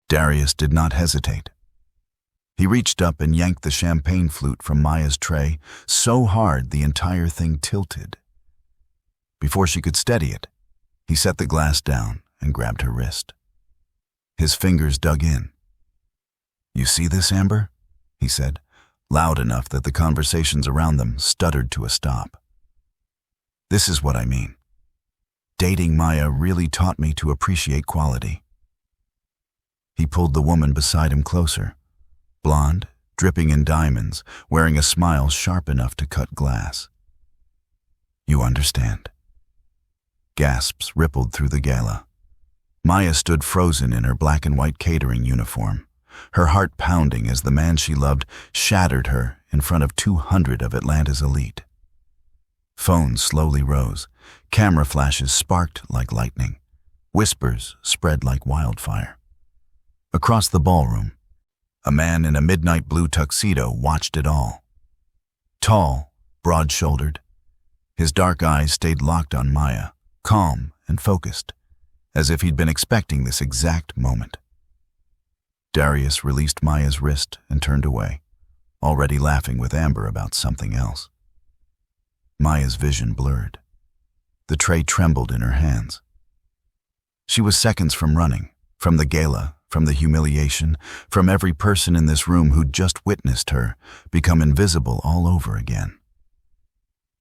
Darius did not hesitate. He reached up and yanked the champagne flute from Maya's tray so hard the entire thing tilted. Before she could steady it, he set the glass down and grabbed her wrist. His fingers dug in. "You see this, Amber?" he said, loud enough that the conversations around them stuttered to a stop. "This is what I mean. Dating Maya really taught me to appreciate quality." He pulled the woman beside him closer, blonde, dripping in diamonds, wearing a smile sharp enough to cut glass. "You understand." Gasps rippled through the gala. Maya stood frozen in her black and white catering uniform, her heart pounding as the man she loved shattered her in front of 200 of Atlanta's elite. Phones slowly rose, camera flashes sparked like lightning, whispers spread like wildfire. Across the ballroom, a man in a midnight blue tuxedo watched it all. Tall, broad-shouldered, his dark eyes stayed locked on Maya, calm and focused, as if he'd been expecting this exact moment. Darius released Maya's wrist and turned away, already laughing with Amber about something else. Maya's vision blurred. The tray trembled in her hands. She was seconds from running, from the gala, from the humiliation, from every person in this room who'd just witnessed her become invisible all over again.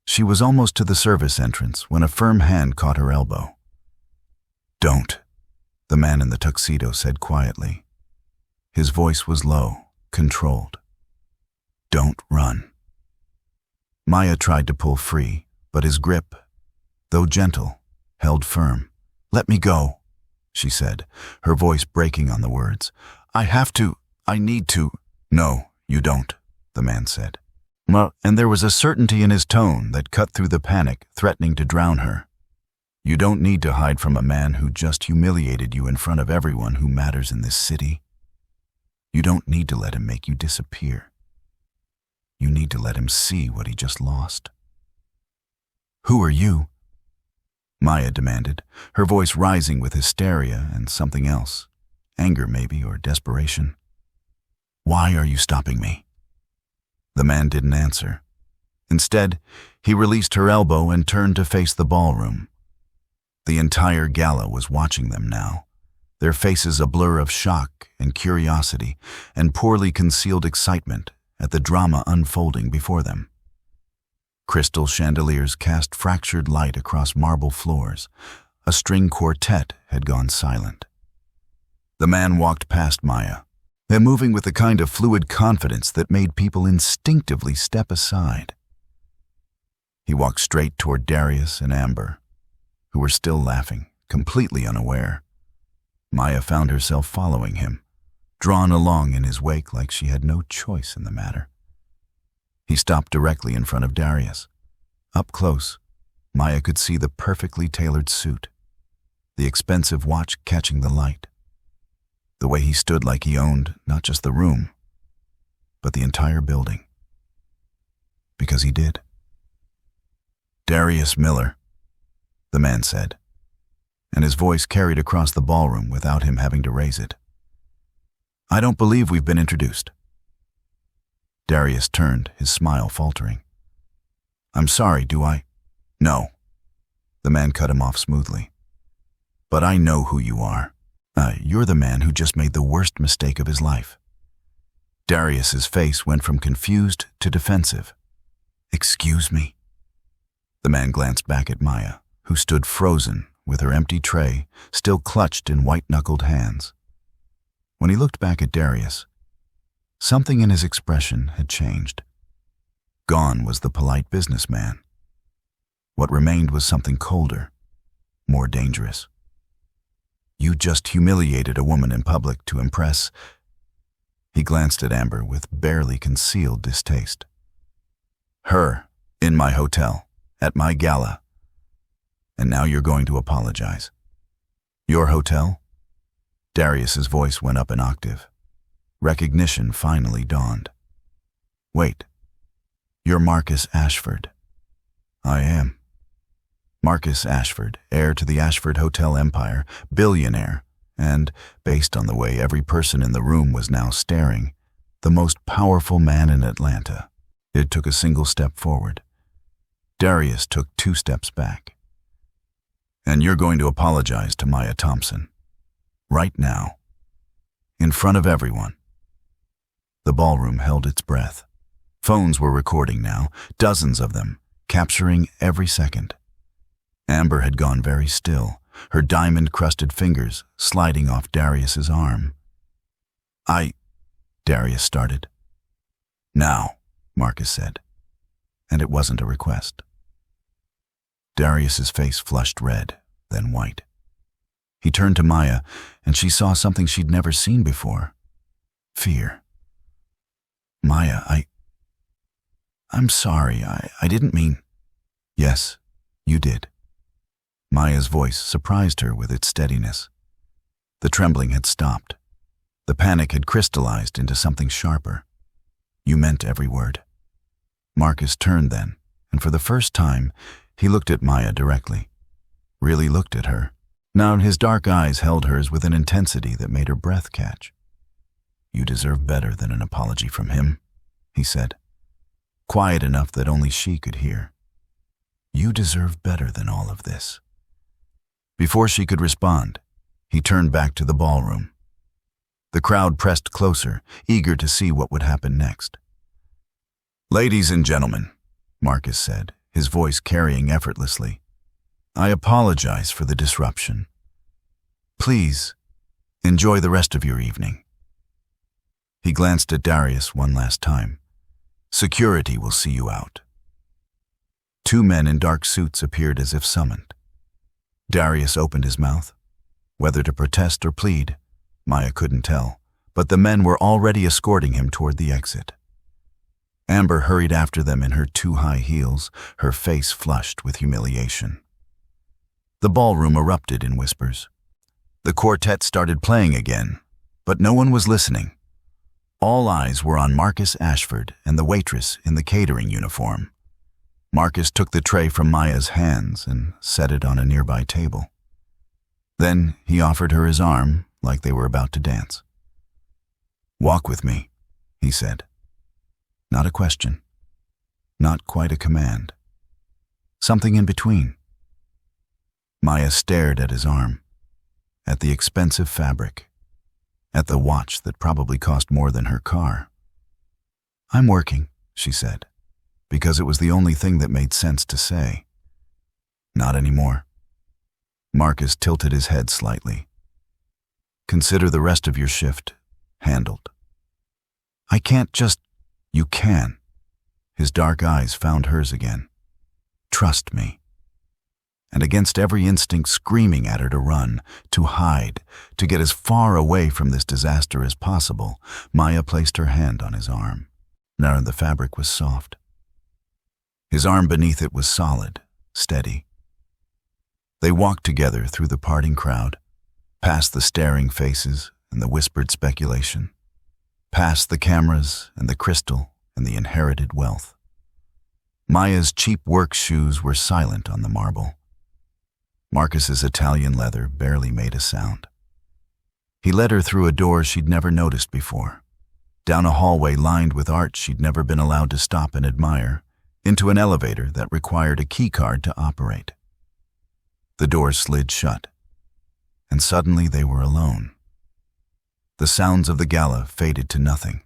She was almost to the service entrance when a firm hand caught her elbow. "Don't," the man in the tuxedo said quietly. His voice was low, controlled. "Don't run." Maya tried to pull free, but his grip, though gentle, held firm. "Let me go," she said, her voice breaking on the words. I need to." "No, you don't," the man said. And there was a certainty in his tone that cut through the panic, threatening to drown her. "You don't need to hide from a man who just humiliated you in front of everyone who matters in this city. You don't need to let him make you disappear. You need to let him see what he just lost." "Who are you?" Maya demanded, her voice rising with hysteria and something else, anger maybe or desperation. "Why are you stopping me?" The man didn't answer. Instead, he released her elbow and turned to face the ballroom. The entire gala was watching them now, their faces a blur of shock and curiosity and poorly concealed excitement at the drama unfolding before them. Crystal chandeliers cast fractured light across marble floors. A string quartet had gone silent. The man walked past Maya, and moving with the kind of fluid confidence that made people instinctively step aside. He walked straight toward Darius and Amber, who were still laughing, completely unaware. Maya found herself following him, drawn along in his wake like she had no choice in the matter. He stopped directly in front of Darius. Up close, Maya could see the perfectly tailored suit, the expensive watch catching the light, the way he stood like he owned not just the room, but the entire building. Because he did. "Darius Miller," the man said, and his voice carried across the ballroom without him having to raise it. "I don't believe we've been introduced." Darius turned, his smile faltering. "I'm sorry, do I?" "No." The man cut him off smoothly. "But I know who you are. You're the man who just made the worst mistake of his life." Darius's face went from confused to defensive. "Excuse me?" The man glanced back at Maya, who stood frozen with her empty tray still clutched in white-knuckled hands. When he looked back at Darius, something in his expression had changed. Gone was the polite businessman. What remained was something colder, more dangerous. "You just humiliated a woman in public to impress." He glanced at Amber with barely concealed distaste. "Her, in my hotel, at my gala. And now you're going to apologize." "Your hotel?" Darius's voice went up an octave. Recognition finally dawned. "Wait, you're Marcus Ashford." "I am." Marcus Ashford, heir to the Ashford Hotel empire, billionaire, and, based on the way every person in the room was now staring, the most powerful man in Atlanta. It took a single step forward. Darius took 2 steps back. "And you're going to apologize to Maya Thompson. Right now. In front of everyone." The ballroom held its breath. Phones were recording now, dozens of them, capturing every second. Amber had gone very still, her diamond-crusted fingers sliding off Darius's arm. Darius started. "Now," Marcus said, and it wasn't a request. Darius's face flushed red, then white. He turned to Maya, and she saw something she'd never seen before. Fear. "Maya, I'm sorry, I didn't mean—" "Yes, you did." Maya's voice surprised her with its steadiness. The trembling had stopped. The panic had crystallized into something sharper. "You meant every word." Marcus turned then, and for the first time, he looked at Maya directly. Really looked at her. Now his dark eyes held hers with an intensity that made her breath catch. "You deserve better than an apology from him," he said, quiet enough that only she could hear. "You deserve better than all of this." Before she could respond, he turned back to the ballroom. The crowd pressed closer, eager to see what would happen next. "Ladies and gentlemen," Marcus said, his voice carrying effortlessly, "I apologize for the disruption. Please, enjoy the rest of your evening." He glanced at Darius one last time. "Security will see you out." 2 men in dark suits appeared as if summoned. Darius opened his mouth. Whether to protest or plead, Maya couldn't tell, but the men were already escorting him toward the exit. Amber hurried after them in her 2 high heels, her face flushed with humiliation. The ballroom erupted in whispers. The quartet started playing again, but no one was listening. All eyes were on Marcus Ashford and the waitress in the catering uniform. Marcus took the tray from Maya's hands and set it on a nearby table. Then he offered her his arm like they were about to dance. "Walk with me," he said. Not a question. Not quite a command. Something in between. Maya stared at his arm, at the expensive fabric, at the watch that probably cost more than her car. "I'm working," she said, because it was the only thing that made sense to say. "Not anymore." Marcus tilted his head slightly. "Consider the rest of your shift handled." "I can't just—" "You can." His dark eyes found hers again. "Trust me." And against every instinct screaming at her to run, to hide, to get as far away from this disaster as possible, Maya placed her hand on his arm. Now the fabric was soft. His arm beneath it was solid, steady. They walked together through the parting crowd, past the staring faces and the whispered speculation, past the cameras and the crystal and the inherited wealth. Maya's cheap work shoes were silent on the marble. Marcus's Italian leather barely made a sound. He led her through a door she'd never noticed before, down a hallway lined with art she'd never been allowed to stop and admire, into an elevator that required a key card to operate. The door slid shut, and suddenly they were alone. The sounds of the gala faded to nothing.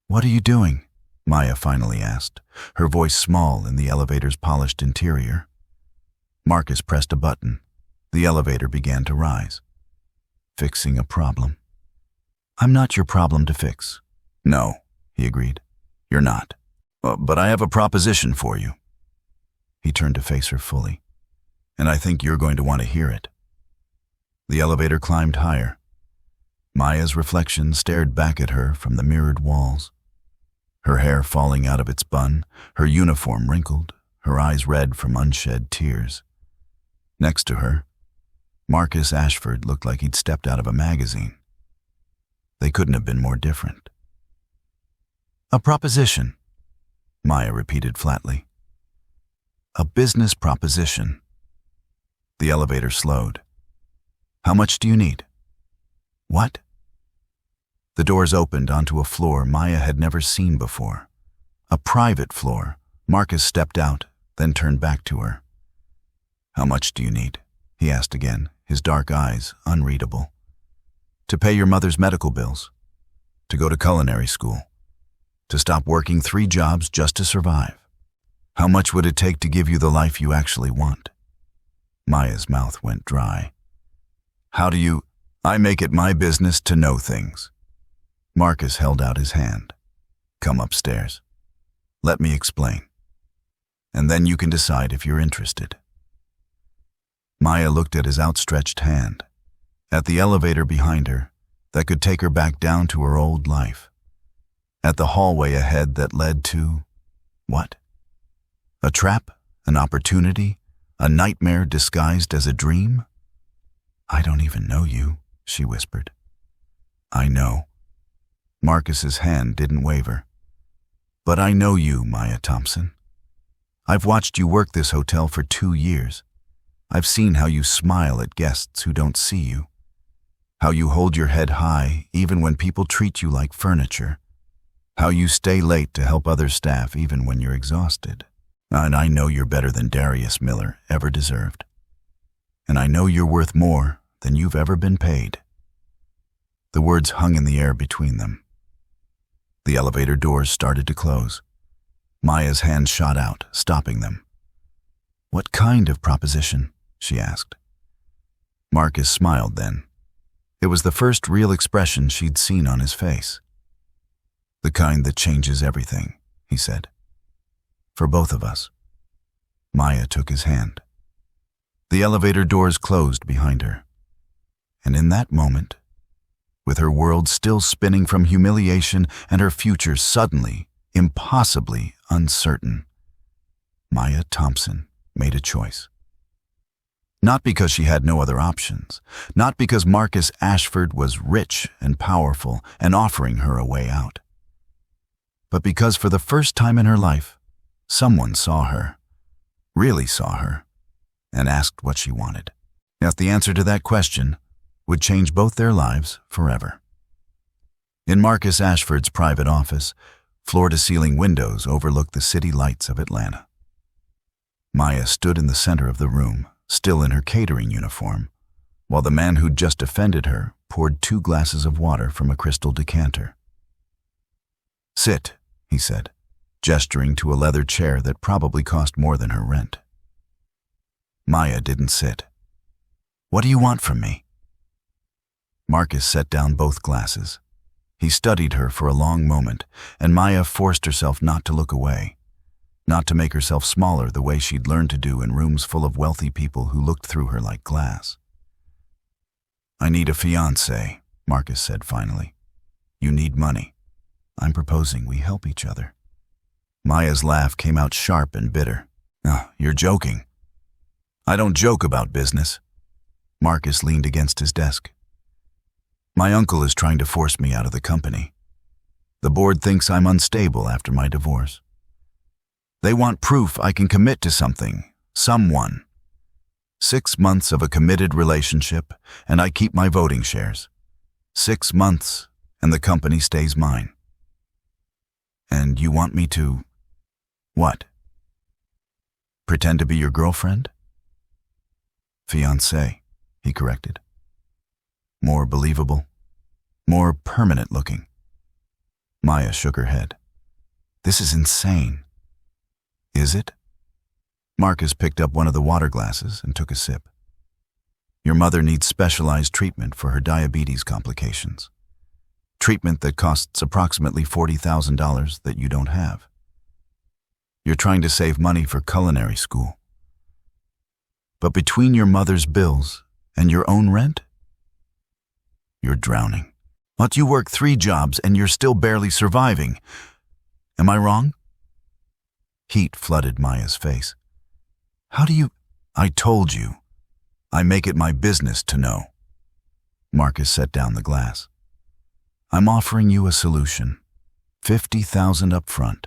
"What are you doing?" Maya finally asked, her voice small in the elevator's polished interior. Marcus pressed a button. The elevator began to rise. "Fixing a problem." "I'm not your problem to fix." "No," he agreed. "You're not. But I have a proposition for you." He turned to face her fully. "And I think you're going to want to hear it." The elevator climbed higher. Maya's reflection stared back at her from the mirrored walls. Her hair falling out of its bun, her uniform wrinkled, her eyes red from unshed tears. Next to her, Marcus Ashford looked like he'd stepped out of a magazine. They couldn't have been more different. "A proposition," Maya repeated flatly. "A business proposition." The elevator slowed. How much do you need? What? The doors opened onto a floor Maya had never seen before. A private floor. Marcus stepped out, then turned back to her. How much do you need? He asked again, his dark eyes unreadable. To pay your mother's medical bills. To go to culinary school. To stop working 3 jobs just to survive. How much would it take to give you the life you actually want? Maya's mouth went dry. I make it my business to know things. Marcus held out his hand. Come upstairs. Let me explain. And then you can decide if you're interested. Maya looked at his outstretched hand, at the elevator behind her that could take her back down to her old life, at the hallway ahead that led to, what? A trap? An opportunity? A nightmare disguised as a dream? I don't even know you, she whispered. I know. Marcus's hand didn't waver. But I know you, Maya Thompson. I've watched you work this hotel for 2 years. I've seen how you smile at guests who don't see you. How you hold your head high even when people treat you like furniture. How you stay late to help other staff even when you're exhausted. And I know you're better than Darius Miller ever deserved. And I know you're worth more than you've ever been paid. The words hung in the air between them. The elevator doors started to close. Maya's hand shot out, stopping them. What kind of proposition? She asked. Marcus smiled then. It was the first real expression she'd seen on his face. The kind that changes everything, he said. For both of us. Maya took his hand. The elevator doors closed behind her. And in that moment, with her world still spinning from humiliation and her future suddenly, impossibly uncertain, Maya Thompson made a choice. Not because she had no other options, not because Marcus Ashford was rich and powerful and offering her a way out, but because for the first time in her life, someone saw her, really saw her, and asked what she wanted. Yet the answer to that question would change both their lives forever. In Marcus Ashford's private office, floor-to-ceiling windows overlooked the city lights of Atlanta. Maya stood in the center of the room, still in her catering uniform, while the man who'd just offended her poured 2 glasses of water from a crystal decanter. Sit, he said, gesturing to a leather chair that probably cost more than her rent. Maya didn't sit. What do you want from me? Marcus set down both glasses. He studied her for a long moment, and Maya forced herself not to look away, not to make herself smaller the way she'd learned to do in rooms full of wealthy people who looked through her like glass. I need a fiancé, Marcus said finally. You need money. I'm proposing we help each other. Maya's laugh came out sharp and bitter. You're joking. I don't joke about business. Marcus leaned against his desk. My uncle is trying to force me out of the company. The board thinks I'm unstable after my divorce. They want proof I can commit to something, someone. 6 months of a committed relationship, and I keep my voting shares. 6 months, and the company stays mine. And you want me to... what? Pretend to be your girlfriend? Fiancé, he corrected. More believable, more permanent looking. Maya shook her head. This is insane. Is it? Marcus picked up one of the water glasses and took a sip. Your mother needs specialized treatment for her diabetes complications. Treatment that costs approximately $40,000 that you don't have. You're trying to save money for culinary school. But between your mother's bills and your own rent, you're drowning. But you work 3 jobs and you're still barely surviving. Am I wrong? Heat flooded Maya's face. How do you... I told you. I make it my business to know. Marcus set down the glass. I'm offering you a solution. $50,000 up front.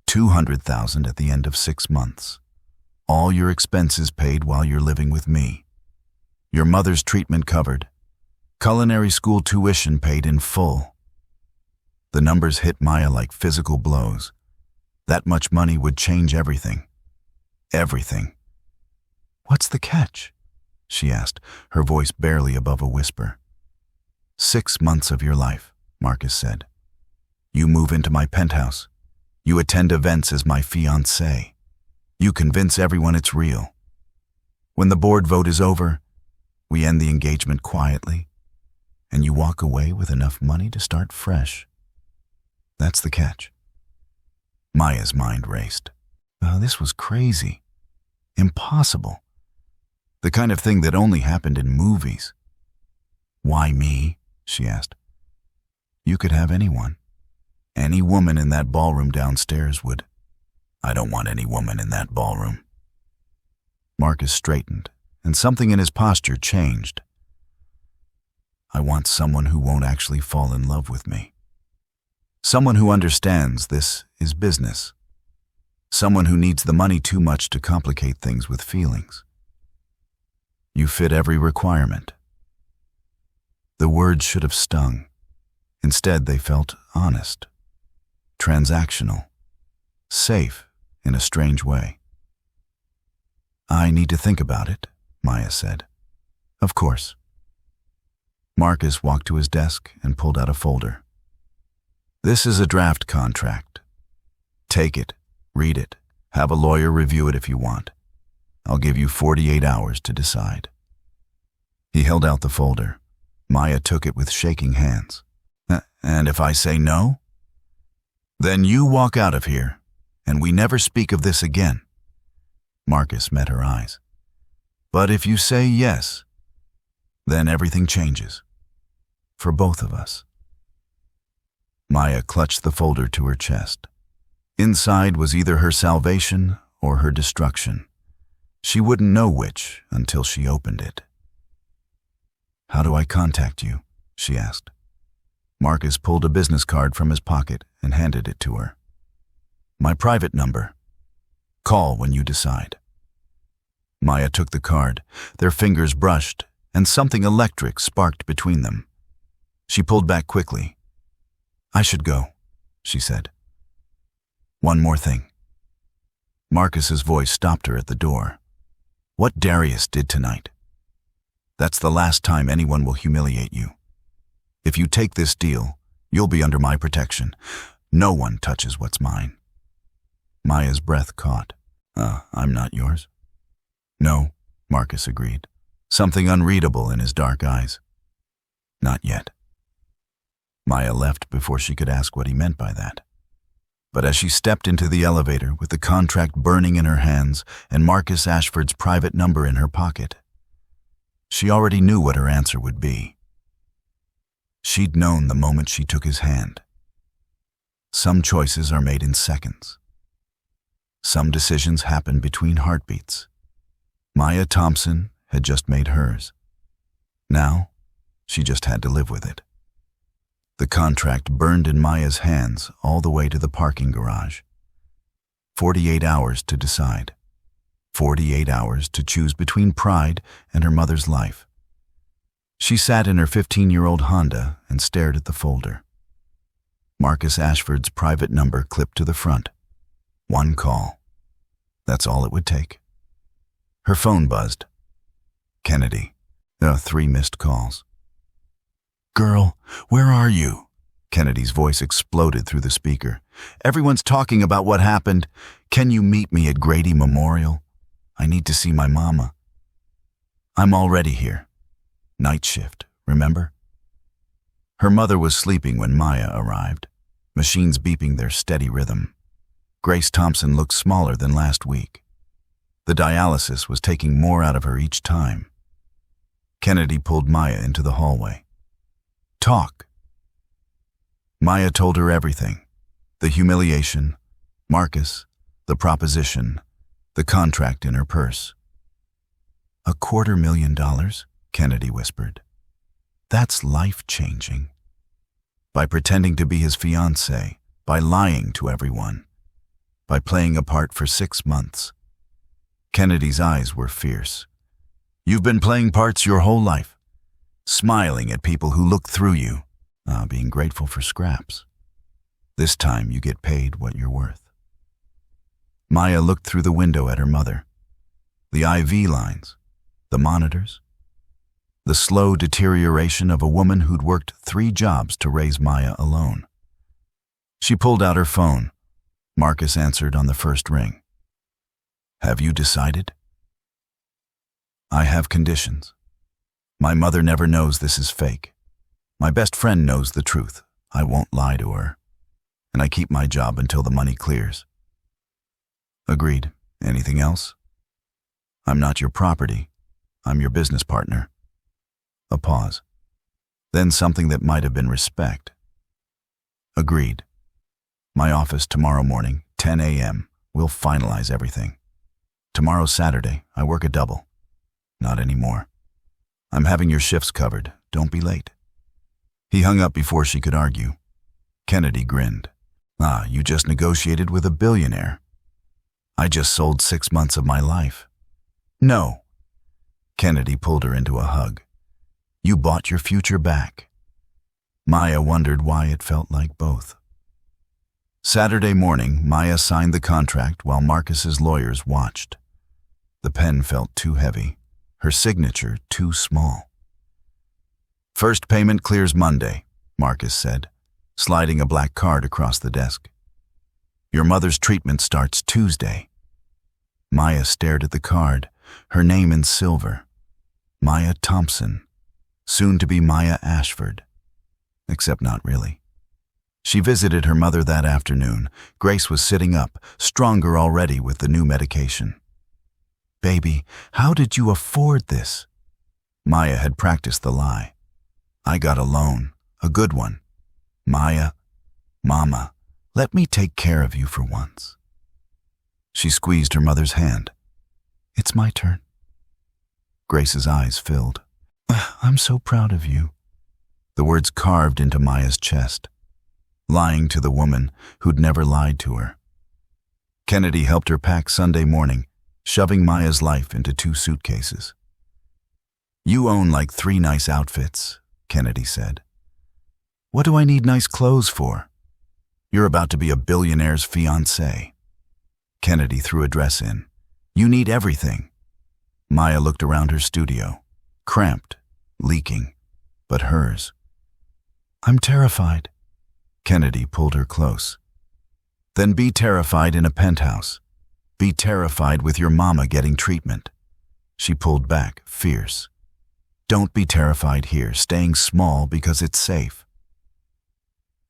$200,000 at the end of 6 months. All your expenses paid while you're living with me. Your mother's treatment covered. Culinary school tuition paid in full. The numbers hit Maya like physical blows. That much money would change everything. Everything. "What's the catch?" she asked, her voice barely above a whisper. 6 months of your life, Marcus said. You move into my penthouse. You attend events as my fiancé. You convince everyone it's real. When the board vote is over, we end the engagement quietly, and you walk away with enough money to start fresh. That's the catch. Maya's mind raced. This was crazy. Impossible. The kind of thing that only happened in movies. "Why me?" she asked. "You could have anyone. Any woman in that ballroom downstairs would." "I don't want any woman in that ballroom." Marcus straightened, and something in his posture changed. "I want someone who won't actually fall in love with me. Someone who understands this is business. Someone who needs the money too much to complicate things with feelings." "You fit every requirement." The words should have stung. Instead, they felt honest, transactional, safe in a strange way. "I need to think about it," Maya said. "Of course." Marcus walked to his desk and pulled out a folder. "This is a draft contract. Take it, read it, have a lawyer review it if you want. I'll give you 48 hours to decide." He held out the folder. Maya took it with shaking hands. "And if I say no?" "Then you walk out of here, and we never speak of this again." Marcus met her eyes. "But if you say yes, then everything changes. For both of us." Maya clutched the folder to her chest. Inside was either her salvation or her destruction. She wouldn't know which until she opened it. "How do I contact you?" she asked. Marcus pulled a business card from his pocket and handed it to her. "My private number. Call when you decide." Maya took the card. Their fingers brushed, and something electric sparked between them. She pulled back quickly. "I should go," she said. "One more thing." Marcus's voice stopped her at the door. "What Darius did tonight. That's the last time anyone will humiliate you. If you take this deal, you'll be under my protection. No one touches what's mine." Maya's breath caught. I'm not yours?" "No," Marcus agreed, something unreadable in his dark eyes. "Not yet." Maya left before she could ask what he meant by that. But as she stepped into the elevator with the contract burning in her hands and Marcus Ashford's private number in her pocket, she already knew what her answer would be. She'd known the moment she took his hand. Some choices are made in seconds. Some decisions happen between heartbeats. Maya Thompson had just made hers. Now, she just had to live with it. The contract burned in Maya's hands all the way to the parking garage. 48 hours to decide. 48 hours to choose between pride and her mother's life. She sat in her 15-year-old Honda and stared at the folder. Marcus Ashford's private number clipped to the front. One call. That's all it would take. Her phone buzzed. Kennedy. 3 missed calls. "Girl, where are you?" Kennedy's voice exploded through the speaker. "Everyone's talking about what happened. Can you meet me at Grady Memorial? I need to see my mama." "I'm already here. Night shift, remember?" Her mother was sleeping when Maya arrived, machines beeping their steady rhythm. Grace Thompson looked smaller than last week. The dialysis was taking more out of her each time. Kennedy pulled Maya into the hallway. "Talk." Maya told her everything. The humiliation, Marcus, the proposition, the contract in her purse. $250,000, Kennedy whispered. "That's life-changing." By pretending to be his fiancée, by lying to everyone, by playing a part for 6 months. Kennedy's eyes were fierce. You've been playing parts your whole life, smiling at people who look through you, being grateful for scraps. This time you get paid what you're worth. Maya looked through the window at her mother. The IV lines, the monitors, the slow deterioration of a woman who'd worked 3 jobs to raise Maya alone. She pulled out her phone. Marcus answered on the first ring. Have you decided? I have conditions. My mother never knows this is fake. My best friend knows the truth. I won't lie to her. And I keep my job until the money clears. Agreed. Anything else? I'm not your property. I'm your business partner. A pause. Then something that might have been respect. Agreed. My office tomorrow morning, 10 a.m. We'll finalize everything. Tomorrow's Saturday. I work a double. Not anymore. I'm having your shifts covered. Don't be late. He hung up before she could argue. Kennedy grinned. You just negotiated with a billionaire. I just sold 6 months of my life. No. Kennedy pulled her into a hug. You bought your future back. Maya wondered why it felt like both. Saturday morning, Maya signed the contract while Marcus's lawyers watched. The pen felt too heavy, her signature too small. First payment clears Monday, Marcus said, sliding a black card across the desk. Your mother's treatment starts Tuesday. Maya stared at the card, her name in silver. Maya Thompson, soon to be Maya Ashford. Except not really. She visited her mother that afternoon. Grace was sitting up, stronger already with the new medication. Baby, how did you afford this? Maya had practiced the lie. I got a loan, a good one. Maya, Mama, let me take care of you for once. She squeezed her mother's hand. It's my turn. Grace's eyes filled. I'm so proud of you. The words carved into Maya's chest. Lying to the woman who'd never lied to her. Kennedy helped her pack Sunday morning, shoving Maya's life into 2 suitcases. You own like 3 nice outfits, Kennedy said. What do I need nice clothes for? You're about to be a billionaire's fiancé. Kennedy threw a dress in. You need everything. Maya looked around her studio, cramped, leaking, but hers. I'm terrified. Kennedy pulled her close. Then be terrified in a penthouse. Be terrified with your mama getting treatment. She pulled back, fierce. Don't be terrified here, staying small because it's safe.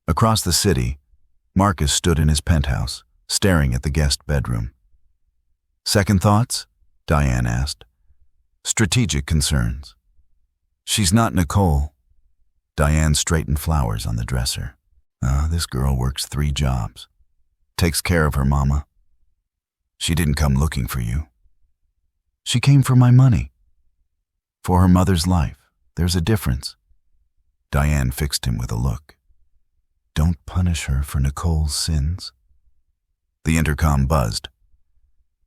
Across the city, Marcus stood in his penthouse, staring at the guest bedroom. Second thoughts? Diane asked. Strategic concerns. She's not Nicole. Diane straightened flowers on the dresser. This girl works 3 jobs. Takes care of her mama. She didn't come looking for you. She came for my money. For her mother's life. There's a difference. Diane fixed him with a look. Don't punish her for Nicole's sins. The intercom buzzed.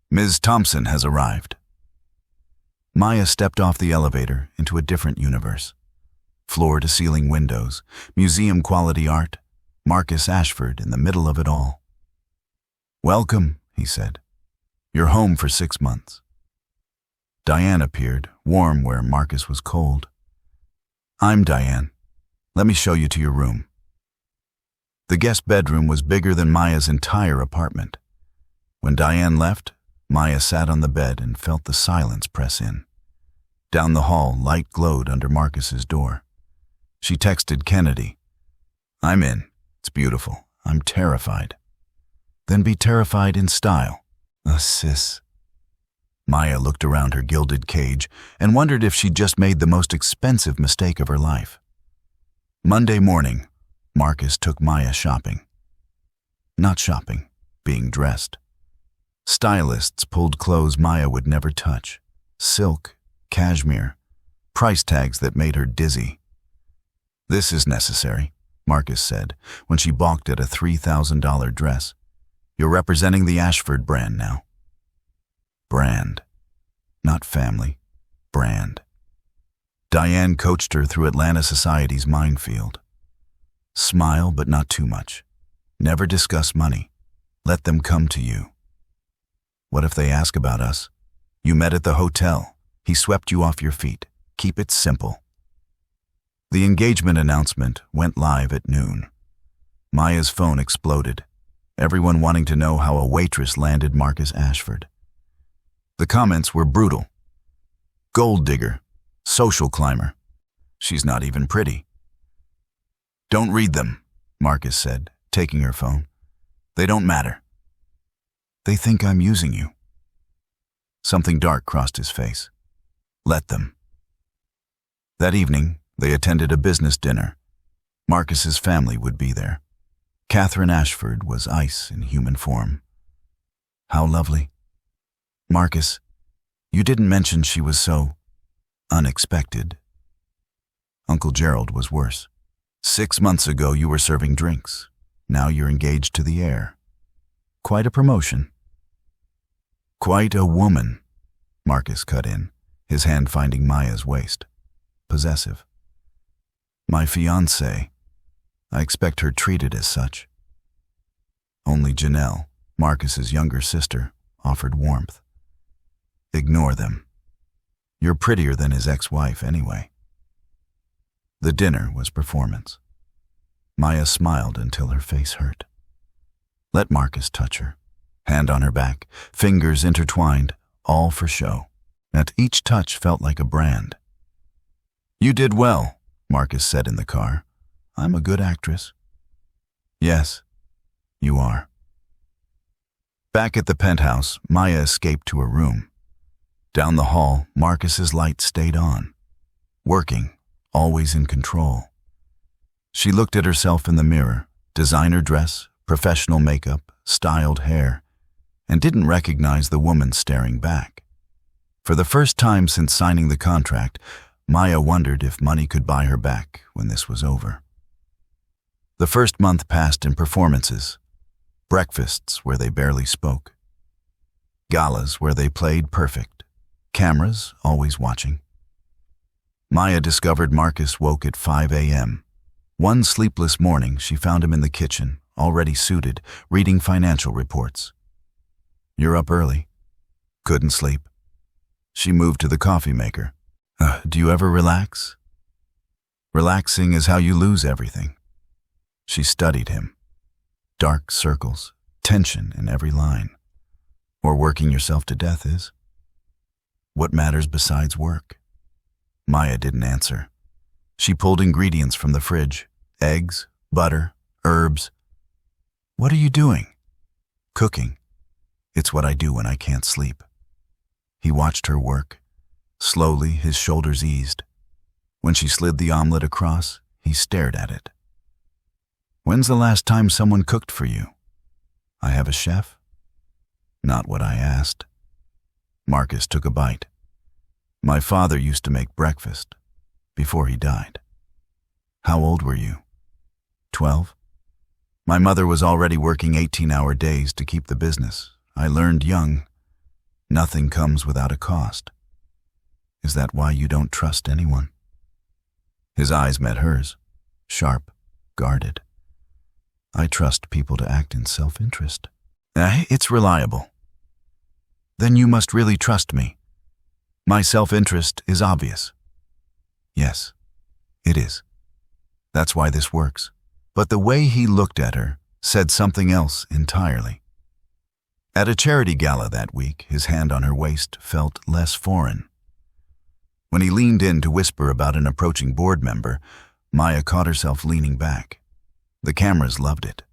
Ms. Thompson has arrived. Maya stepped off the elevator into a different universe. Floor-to-ceiling windows, museum-quality art, Marcus Ashford in the middle of it all. Welcome, he said. You're home for 6 months. Diane appeared, warm where Marcus was cold. I'm Diane. Let me show you to your room. The guest bedroom was bigger than Maya's entire apartment. When Diane left, Maya sat on the bed and felt the silence press in. Down the hall, light glowed under Marcus's door. She texted Kennedy. I'm in. It's beautiful. I'm terrified. Then be terrified in style. Sis. Maya looked around her gilded cage and wondered if she'd just made the most expensive mistake of her life. Monday morning, Marcus took Maya shopping. Not shopping, being dressed. Stylists pulled clothes Maya would never touch. Silk, cashmere, price tags that made her dizzy. This is necessary, Marcus said when she balked at a $3,000 dress. You're representing the Ashford brand now. Brand, not family. brand. Diane coached her through Atlanta society's minefield. Smile, but not too much. Never discuss money. Let them come to you. What if they ask about us? You met at the hotel. He swept you off your feet. Keep it simple. The engagement announcement went live at noon. Maya's phone exploded, everyone wanting to know how a waitress landed Marcus Ashford. The comments were brutal. Gold digger, social climber. She's not even pretty. Don't read them, Marcus said, taking her phone. They don't matter. They think I'm using you. Something dark crossed his face. Let them. That evening, they attended a business dinner. Marcus's family would be there. Catherine Ashford was ice in human form. How lovely. Marcus, you didn't mention she was so unexpected. Uncle Gerald was worse. 6 months ago you were serving drinks. Now you're engaged to the heir. Quite a promotion. Quite a woman, Marcus cut in, his hand finding Maya's waist. Possessive. My fiancée. I expect her treated as such. Only Janelle, Marcus's younger sister, offered warmth. Ignore them. You're prettier than his ex-wife anyway. The dinner was performance. Maya smiled until her face hurt. Let Marcus touch her. Hand on her back, fingers intertwined, all for show. At each touch felt like a brand. You did well, Marcus said in the car. I'm a good actress. Yes, you are. Back at the penthouse, Maya escaped to her room. Down the hall, Marcus's light stayed on. Working, always in control. She looked at herself in the mirror, designer dress, professional makeup, styled hair, and didn't recognize the woman staring back. For the first time since signing the contract, Maya wondered if money could buy her back when this was over. The first month passed in performances, breakfasts where they barely spoke, galas where they played perfect, cameras always watching. Maya discovered Marcus woke at 5 a.m. One sleepless morning, she found him in the kitchen, already suited, reading financial reports. You're up early. Couldn't sleep. She moved to the coffee maker. Do you ever relax? Relaxing is how you lose everything. She studied him. Dark circles, tension in every line. Or working yourself to death is. What matters besides work? Maya didn't answer. She pulled ingredients from the fridge. Eggs, butter, herbs. What are you doing? Cooking. It's what I do when I can't sleep. He watched her work. Slowly, his shoulders eased. When she slid the omelet across, he stared at it. When's the last time someone cooked for you? I have a chef? Not what I asked. Marcus took a bite. My father used to make breakfast before he died. How old were you? 12? My mother was already working 18-hour days to keep the business. I learned young. Nothing comes without a cost. Is that why you don't trust anyone? His eyes met hers, sharp, guarded. I trust people to act in self-interest. It's reliable. Then you must really trust me. My self-interest is obvious. Yes, it is. That's why this works. But the way he looked at her said something else entirely. At a charity gala that week, his hand on her waist felt less foreign. When he leaned in to whisper about an approaching board member, Maya caught herself leaning back. The cameras loved it.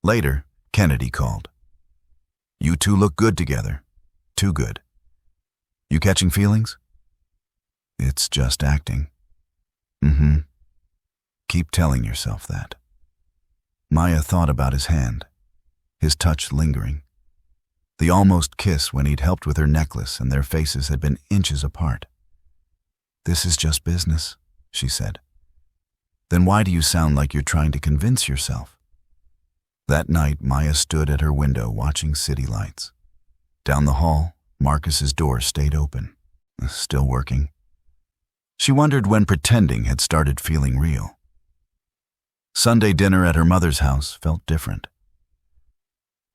Later, Kennedy called. You two look good together. Too good. You catching feelings? It's just acting. Keep telling yourself that. Maya thought about his hand, his touch lingering. The almost kiss when he'd helped with her necklace and their faces had been inches apart. This is just business, she said. Then why do you sound like you're trying to convince yourself? That night, Maya stood at her window watching city lights. Down the hall, Marcus's door stayed open. Still working. She wondered when pretending had started feeling real. Sunday dinner at her mother's house felt different.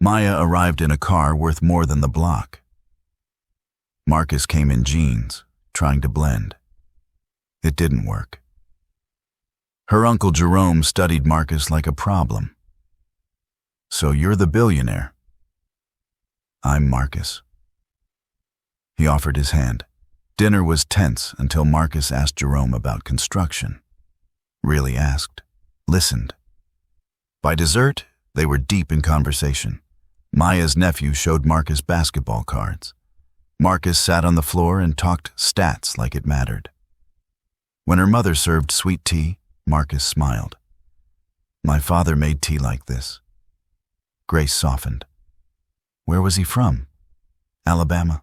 Maya arrived in a car worth more than the block. Marcus came in jeans, trying to blend. It didn't work. Her uncle Jerome studied Marcus like a problem. "So you're the billionaire." "I'm Marcus." He offered his hand. Dinner was tense until Marcus asked Jerome about construction. Really asked. Listened. By dessert, they were deep in conversation. Maya's nephew showed Marcus basketball cards. Marcus sat on the floor and talked stats like it mattered. When her mother served sweet tea, Marcus smiled. "My father made tea like this." Grace softened. Where was he from? Alabama.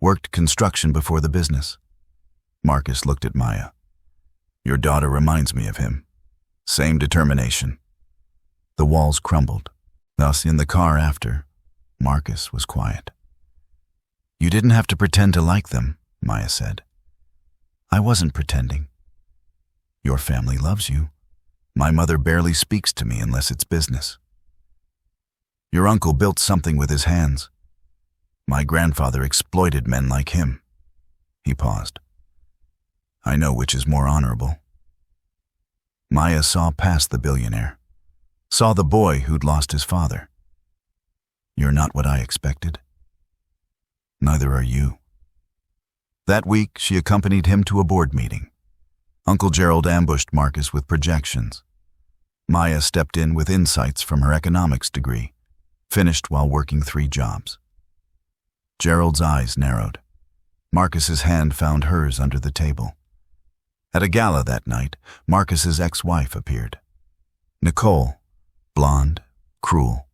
Worked construction before the business. Marcus looked at Maya. "Your daughter reminds me of him. Same determination." The walls crumbled. Thus, in the car after, Marcus was quiet. "You didn't have to pretend to like them," Maya said. "I wasn't pretending." "Your family loves you. My mother barely speaks to me unless it's business." "Your uncle built something with his hands. My grandfather exploited men like him." He paused. "I know which is more honorable." Maya saw past the billionaire, saw the boy who'd lost his father. "You're not what I expected." "Neither are you." That week, she accompanied him to a board meeting. Uncle Gerald ambushed Marcus with projections. Maya stepped in with insights from her economics degree, finished while working 3 jobs. Gerald's eyes narrowed. Marcus's hand found hers under the table. At a gala that night, Marcus's ex-wife appeared. Nicole, blonde, cruel.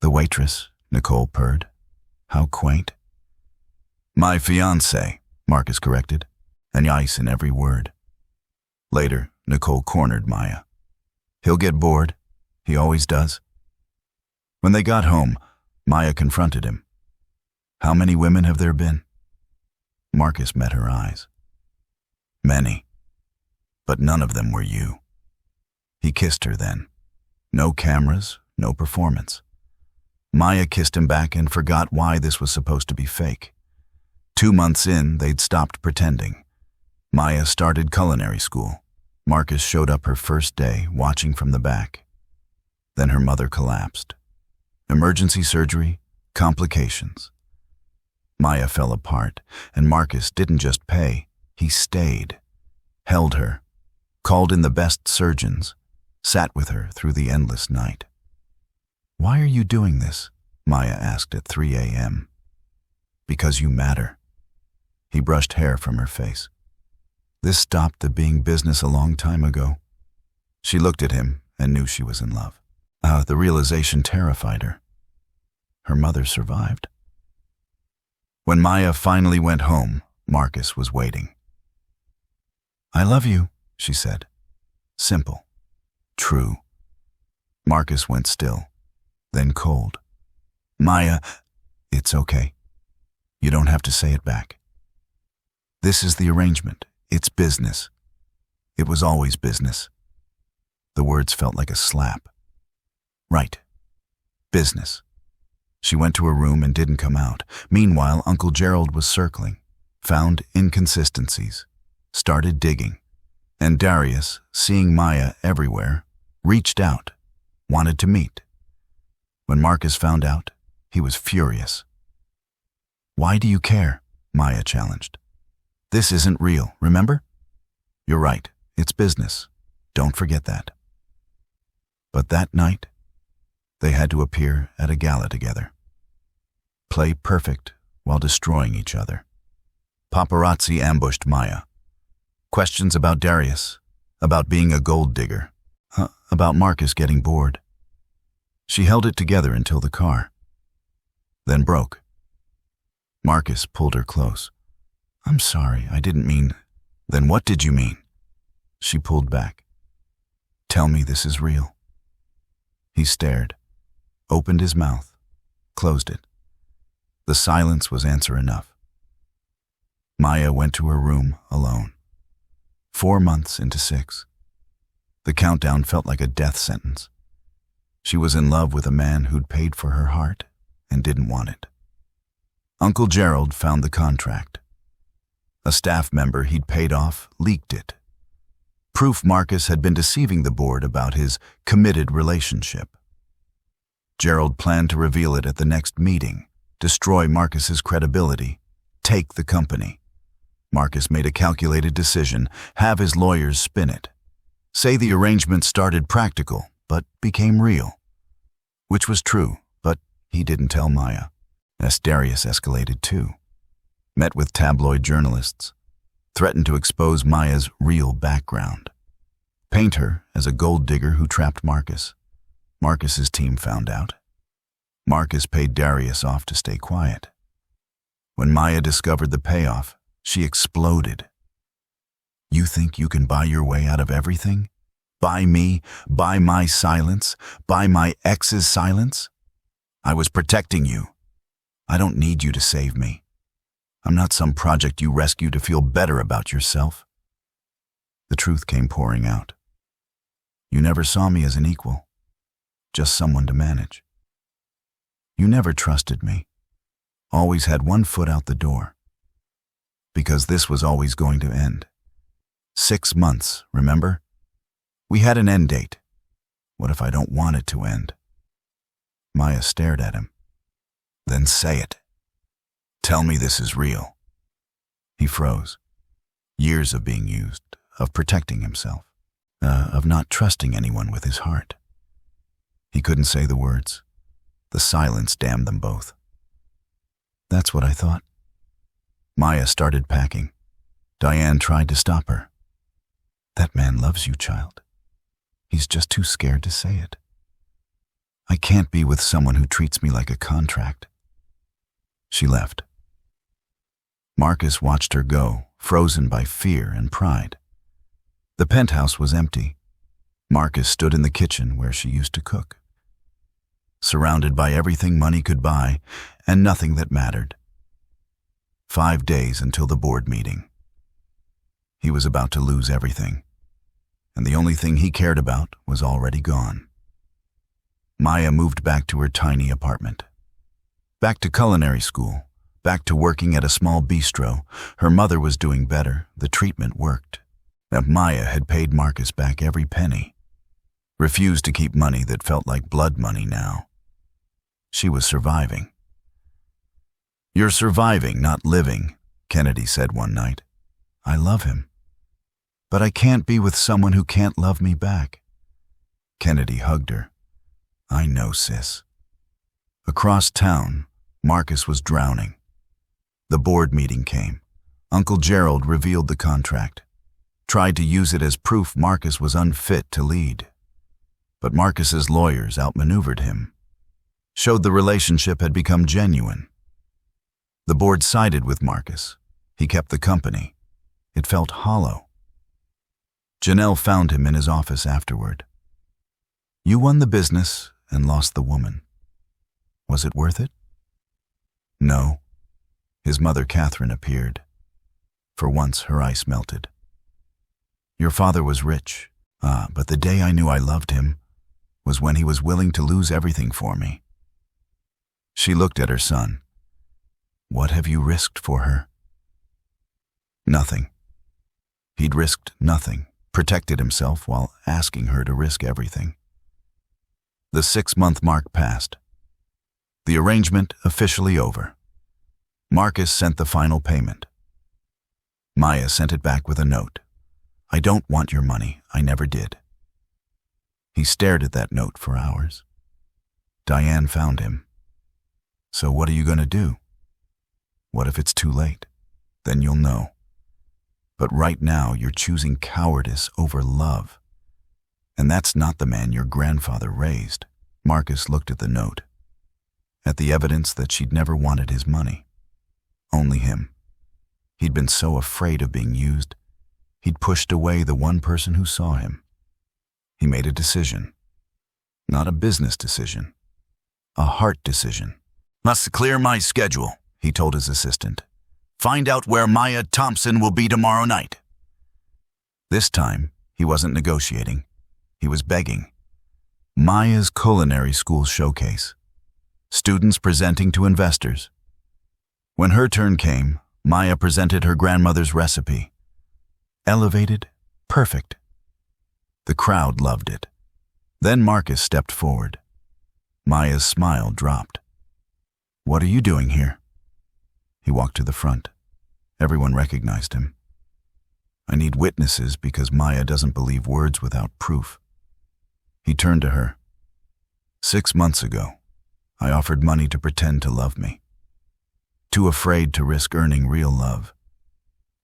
"The waitress," Nicole purred. "How quaint." "My fiancé," Marcus corrected, and ice in every word. Later, Nicole cornered Maya. "He'll get bored. He always does." When they got home, Maya confronted him. "How many women have there been?" Marcus met her eyes. "Many. But none of them were you." He kissed her then. No cameras, no performance. Maya kissed him back and forgot why this was supposed to be fake. 2 months in, they'd stopped pretending. Maya started culinary school. Marcus showed up her first day, watching from the back. Then her mother collapsed. Emergency surgery, complications. Maya fell apart, and Marcus didn't just pay, he stayed, held her, called in the best surgeons, sat with her through the endless night. "Why are you doing this?" Maya asked at 3 a.m. "Because you matter." He brushed hair from her face. "This stopped the being business a long time ago." She looked at him and knew she was in love. The realization terrified her. Her mother survived. When Maya finally went home, Marcus was waiting. "I love you," she said. Simple. True. Marcus went still, then cold. "Maya, it's okay. You don't have to say it back. This is the arrangement. It's business. It was always business." The words felt like a slap. Right. Business. She went to her room and didn't come out. Meanwhile, Uncle Gerald was circling, found inconsistencies, started digging. And Darius, seeing Maya everywhere, reached out, wanted to meet. When Marcus found out, he was furious. "Why do you care?" Maya challenged. "This isn't real, remember?" "You're right, it's business. Don't forget that." But that night, they had to appear at a gala together. Play perfect while destroying each other. Paparazzi ambushed Maya. Questions about Darius, about being a gold digger, about Marcus getting bored. She held it together until the car, then broke. Marcus pulled her close. "I'm sorry, I didn't mean." "Then what did you mean?" She pulled back. "Tell me this is real." He stared, opened his mouth, closed it. The silence was answer enough. Maya went to her room alone. 4 months into 6. The countdown felt like a death sentence. She was in love with a man who'd paid for her heart and didn't want it. Uncle Gerald found the contract. A staff member he'd paid off leaked it. Proof Marcus had been deceiving the board about his committed relationship. Gerald planned to reveal it at the next meeting, destroy Marcus's credibility, take the company. Marcus made a calculated decision, have his lawyers spin it. Say the arrangement started practical, but became real. Which was true, but he didn't tell Maya. Darius escalated too. Met with tabloid journalists. Threatened to expose Maya's real background. Paint her as a gold digger who trapped Marcus. Marcus's team found out. Marcus paid Darius off to stay quiet. When Maya discovered the payoff, she exploded. You think you can buy your way out of everything? Buy me, buy my silence, buy my ex's silence? I was protecting you. I don't need you to save me. I'm not some project you rescue to feel better about yourself. The truth came pouring out. You never saw me as an equal, just someone to manage. You never trusted me, always had one foot out the door. Because this was always going to end. 6 months, remember? We had an end date. What if I don't want it to end? Maya stared at him. Then say it. Tell me this is real. He froze. Years of being used, of protecting himself, of not trusting anyone with his heart. He couldn't say the words. The silence damned them both. That's what I thought. Maya started packing. Diane tried to stop her. That man loves you, child. He's just too scared to say it. I can't be with someone who treats me like a contract. She left. Marcus watched her go, frozen by fear and pride. The penthouse was empty. Marcus stood in the kitchen where she used to cook. Surrounded by everything money could buy and nothing that mattered. 5 days until the board meeting. He was about to lose everything, and the only thing he cared about was already gone. Maya moved back to her tiny apartment. Back to culinary school, back to working at a small bistro. Her mother was doing better, the treatment worked. Now Maya had paid Marcus back every penny. Refused to keep money that felt like blood money now. She was surviving. You're surviving, not living, Kennedy said one night. I love him. But I can't be with someone who can't love me back. Kennedy hugged her. I know, sis. Across town, Marcus was drowning. The board meeting came. Uncle Gerald revealed the contract. Tried to use it as proof Marcus was unfit to lead. But Marcus's lawyers outmaneuvered him. Showed the relationship had become genuine. The board sided with Marcus. He kept the company. It felt hollow. Janelle found him in his office afterward. You won the business and lost the woman. Was it worth it? No. His mother, Catherine, appeared. For once, her ice melted. Your father was rich, but the day I knew I loved him was when he was willing to lose everything for me. She looked at her son. What have you risked for her? Nothing. He'd risked nothing, protected himself while asking her to risk everything. The 6-month mark passed. The arrangement officially over. Marcus sent the final payment. Maya sent it back with a note. I don't want your money. I never did. He stared at that note for hours. Diane found him. So what are you going to do? What if it's too late? Then you'll know. But right now you're choosing cowardice over love. And that's not the man your grandfather raised. Marcus looked at the note. At the evidence that she'd never wanted his money. Only him. He'd been so afraid of being used, he'd pushed away the one person who saw him. He made a decision. Not a business decision. A heart decision. Must clear my schedule, he told his assistant. Find out where Maya Thompson will be tomorrow night." This time, he wasn't negotiating. He was begging. Maya's culinary school showcase. Students presenting to investors. When her turn came, Maya presented her grandmother's recipe. Elevated, perfect. The crowd loved it. Then Marcus stepped forward. Maya's smile dropped. "What are you doing here?" He walked to the front. Everyone recognized him. "I need witnesses because Maya doesn't believe words without proof." He turned to her. "6 months ago, I offered money to pretend to love me. Too afraid to risk earning real love.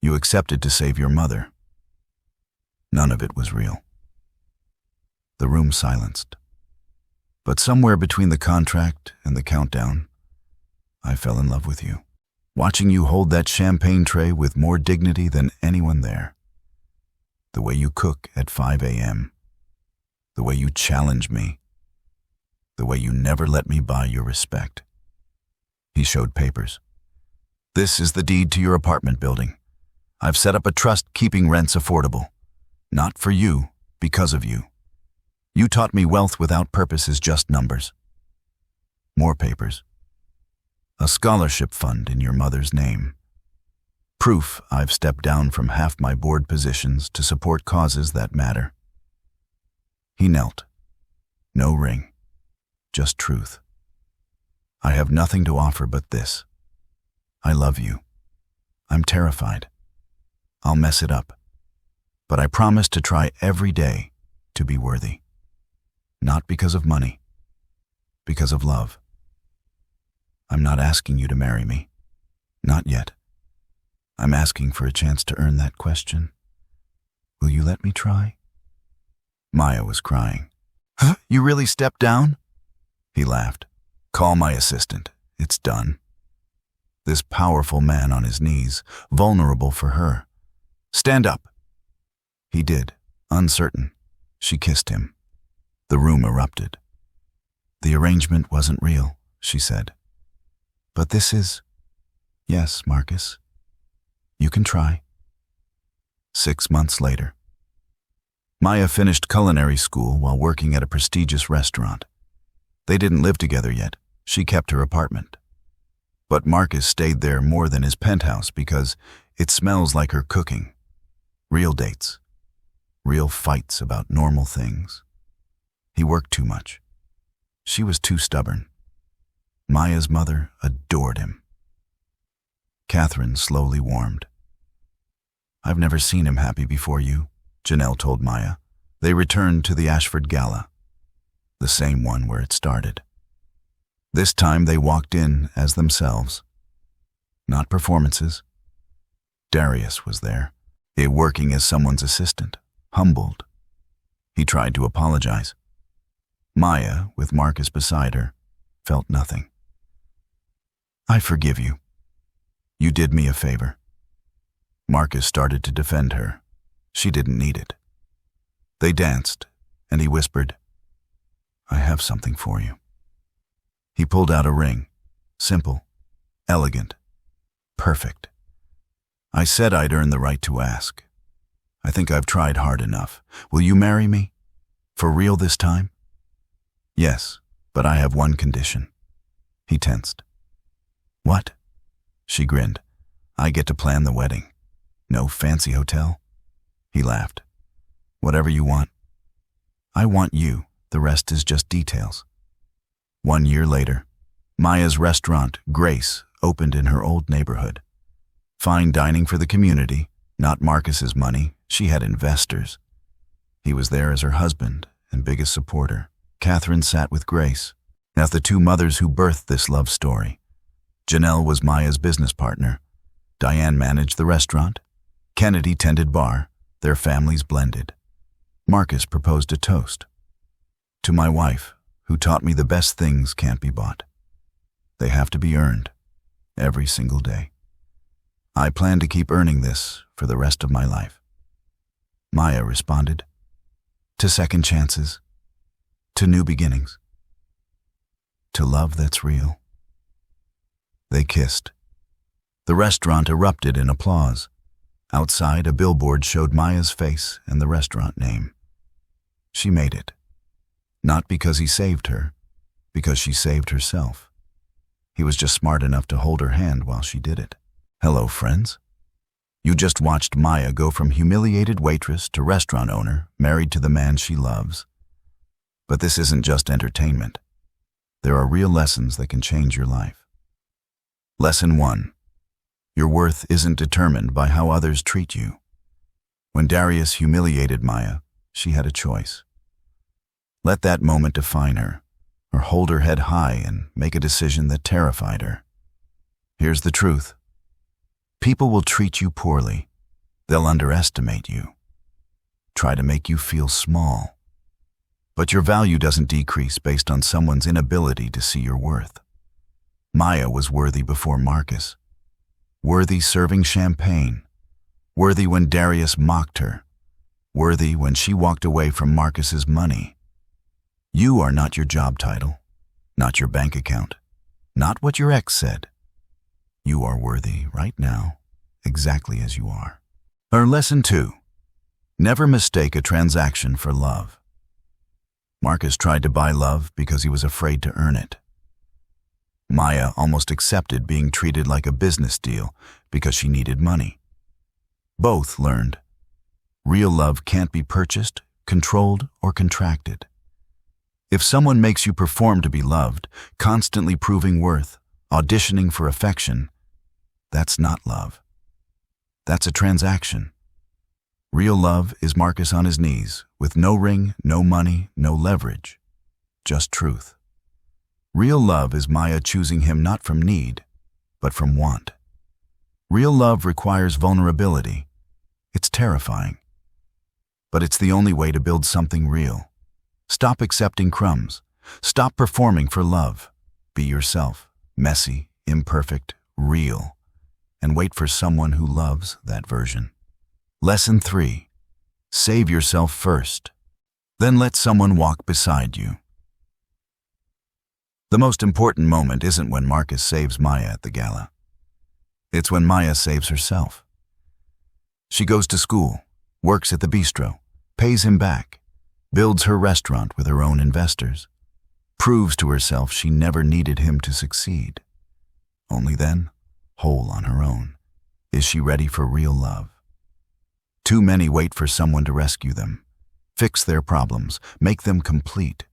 You accepted to save your mother. None of it was real." The room silenced. But somewhere between the contract and the countdown, I fell in love with you. Watching you hold that champagne tray with more dignity than anyone there. The way you cook at 5 a.m. The way you challenge me. The way you never let me buy your respect. He showed papers. "This is the deed to your apartment building. I've set up a trust keeping rents affordable. Not for you, because of you. You taught me wealth without purpose is just numbers." More papers. "A scholarship fund in your mother's name. Proof I've stepped down from half my board positions to support causes that matter." He knelt. No ring. Just truth. "I have nothing to offer but this. I love you. I'm terrified. I'll mess it up. But I promise to try every day to be worthy. Not because of money. Because of love. I'm not asking you to marry me. Not yet. I'm asking for a chance to earn that question. Will you let me try?" Maya was crying. "Huh? You really stepped down?" He laughed. "Call my assistant. It's done." This powerful man on his knees, vulnerable for her. "Stand up." He did, uncertain. She kissed him. The room erupted. "The arrangement wasn't real," she said. "But this is..." "Yes, Marcus. You can try." 6 months later. Maya finished culinary school while working at a prestigious restaurant. They didn't live together yet. She kept her apartment. But Marcus stayed there more than his penthouse because it smells like her cooking. Real dates. Real fights about normal things. He worked too much. She was too stubborn. Maya's mother adored him. Catherine slowly warmed. "I've never seen him happy before you," Janelle told Maya. They returned to the Ashford Gala, the same one where it started. This time they walked in as themselves. Not performances. Darius was there, working as someone's assistant, humbled. He tried to apologize. Maya, with Marcus beside her, felt nothing. "I forgive you. You did me a favor." Marcus started to defend her. She didn't need it. They danced, and he whispered, "I have something for you." He pulled out a ring. Simple, elegant, perfect. "I said I'd earn the right to ask. I think I've tried hard enough. Will you marry me? For real this time?" "Yes, but I have one condition." He tensed. "What?" She grinned. "I get to plan the wedding. No fancy hotel." He laughed. "Whatever you want. I want you. The rest is just details." 1 year later, Maya's restaurant, Grace, opened in her old neighborhood. Fine dining for the community, not Marcus's money. She had investors. He was there as her husband and biggest supporter. Catherine sat with Grace. Now the two mothers who birthed this love story. Janelle was Maya's business partner. Diane managed the restaurant. Kennedy tended bar. Their families blended. Marcus proposed a toast. "To my wife, who taught me the best things can't be bought. They have to be earned, every single day. I plan to keep earning this for the rest of my life." Maya responded, "To second chances, to new beginnings, to love that's real." They kissed. The restaurant erupted in applause. Outside, a billboard showed Maya's face and the restaurant name. She made it. Not because he saved her, because she saved herself. He was just smart enough to hold her hand while she did it. Hello, friends. You just watched Maya go from humiliated waitress to restaurant owner, married to the man she loves. But this isn't just entertainment. There are real lessons that can change your life. Lesson 1. Your worth isn't determined by how others treat you. When Darius humiliated Maya, she had a choice. Let that moment define her, or hold her head high and make a decision that terrified her. Here's the truth. People will treat you poorly. They'll underestimate you. Try to make you feel small. But your value doesn't decrease based on someone's inability to see your worth. Maya was worthy before Marcus. Worthy serving champagne. Worthy when Darius mocked her. Worthy when she walked away from Marcus's money. You are not your job title, not your bank account, not what your ex said. You are worthy right now, exactly as you are. Lesson 2. Never mistake a transaction for love. Marcus tried to buy love because he was afraid to earn it. Maya almost accepted being treated like a business deal because she needed money. Both learned. Real love can't be purchased, controlled, or contracted. If someone makes you perform to be loved, constantly proving worth, auditioning for affection, that's not love. That's a transaction. Real love is Marcus on his knees, with no ring, no money, no leverage, just truth. Real love is Maya choosing him not from need, but from want. Real love requires vulnerability. It's terrifying. But it's the only way to build something real. Stop accepting crumbs. Stop performing for love. Be yourself, messy, imperfect, real, and wait for someone who loves that version. Lesson 3. Save yourself first. Then let someone walk beside you. The most important moment isn't when Marcus saves Maya at the gala. It's when Maya saves herself. She goes to school, works at the bistro, pays him back, builds her restaurant with her own investors, proves to herself she never needed him to succeed. Only then, whole on her own, is she ready for real love. Too many wait for someone to rescue them, fix their problems, make them complete.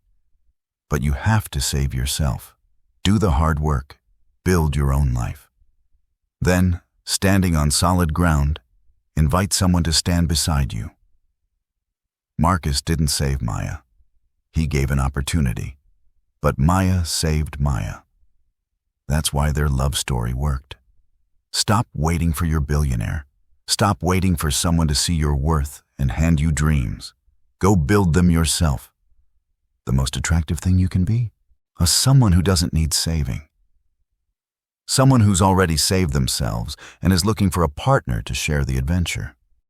But you have to save yourself. Do the hard work. Build your own life. Then, standing on solid ground, invite someone to stand beside you. Marcus didn't save Maya. He gave an opportunity. But Maya saved Maya. That's why their love story worked. Stop waiting for your billionaire. Stop waiting for someone to see your worth and hand you dreams. Go build them yourself. The most attractive thing you can be? Someone who doesn't need saving. Someone who's already saved themselves and is looking for a partner to share the adventure.